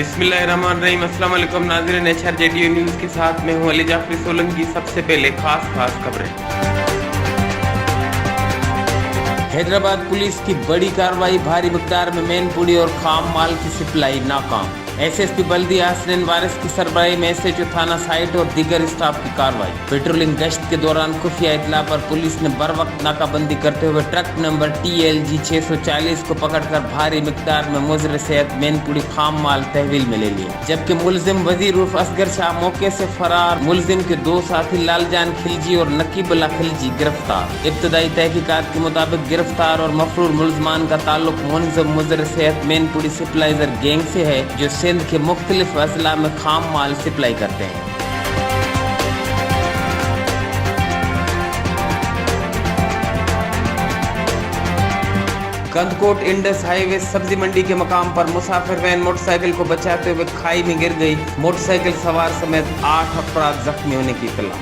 बिस्मिल्लाहिर्रहमानिर्रहीम। अस्सलाम वालेकुम नाज़रीन, HRJDU न्यूज़ के साथ मैं हूँ अली जाफरी सोलंकी। सबसे पहले खास खबरें। हैदराबाद पुलिस की बड़ी कार्रवाई, भारी मिकदार में मैनपुरी और खाम माल की सप्लाई नाकाम। SSP बल्दिया हसनैन वारिस की सरबराही में SHO थाना साइट और दीगर स्टाफ की कार्रवाई। पेट्रोलिंग गश्त के दौरान खुफिया इतला पर पुलिस ने बर वक्त नाकाबंदी करते हुए ट्रक नंबर TLG 640 को पकड़कर भारी मिकदार में मुजर सेहत मैनपुरी खाम माल तहवील में ले लिया, जबकि मुलजिम वजीर उर्फ असगर शाह मौके से फरार। मुलजिम के दो साथी लालजान खिलजी और नकीबुल्ला खिलजी गिरफ्तार। इब्तदाई तहकीकात के मुताबिक गिरफ्तार और मफरूर मुलजमान का ताल्लुक मुनज़म मुजर सेहत मैनपुरी सप्लाइजर गैंग से है, जो सिंध के मुख्तलिफ अजला में खाम माल सप्लाई करते हैं। कंदकोट इंडस हाईवे सब्जी मंडी के मकाम पर मुसाफिर वैन मोटरसाइकिल को बचाते हुए खाई में गिर गई। मोटरसाइकिल सवार समेत 8 अफराद जख्मी होने की इत्तला।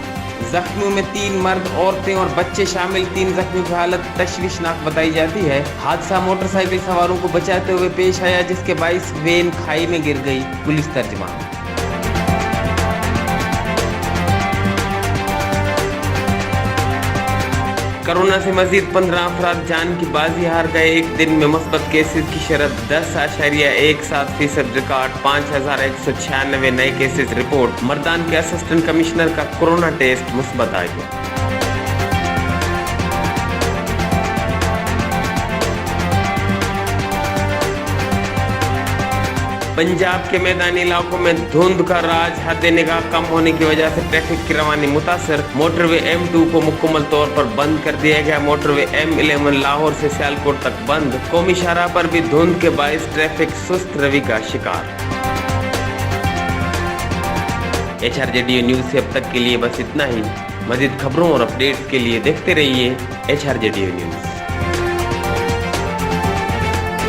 जख्मियों में 3 मर्द, औरतें और बच्चे शामिल। 3 जख्मियों की हालत तशवीशनाक बताई जाती है। हादसा मोटरसाइकिल सवारों को बचाते हुए पेश आया, जिसके बाइस वैन खाई में गिर गई। पुलिस तर्जुमान। कोरोना से मजीद 15 अफराद जान की बाजी हार गए। एक दिन में मुस्बत केसेस की शरह 10.17% रिकॉर्ड। 5196 नए केसेस रिपोर्ट। मर्दान के असिस्टेंट कमिश्नर का कोरोना टेस्ट मुस्बत आ गया। पंजाब के मैदानी इलाकों में धुंध का राज, हद निगाह कम होने की वजह से ट्रैफिक की रवानी मुतासर। मोटरवे M2 को मुकम्मल तौर पर बंद कर दिया गया। मोटरवे M11 लाहौर से सियालकोट तक बंद। कौमी शाहराह पर भी धुंध के बायस ट्रैफिक सुस्त रवि का शिकार। HRJDU न्यूज़ से अब तक के लिए बस इतना ही। मज़ीद खबरों और अपडेट्स के लिए देखते रहिए HRJDU न्यूज़।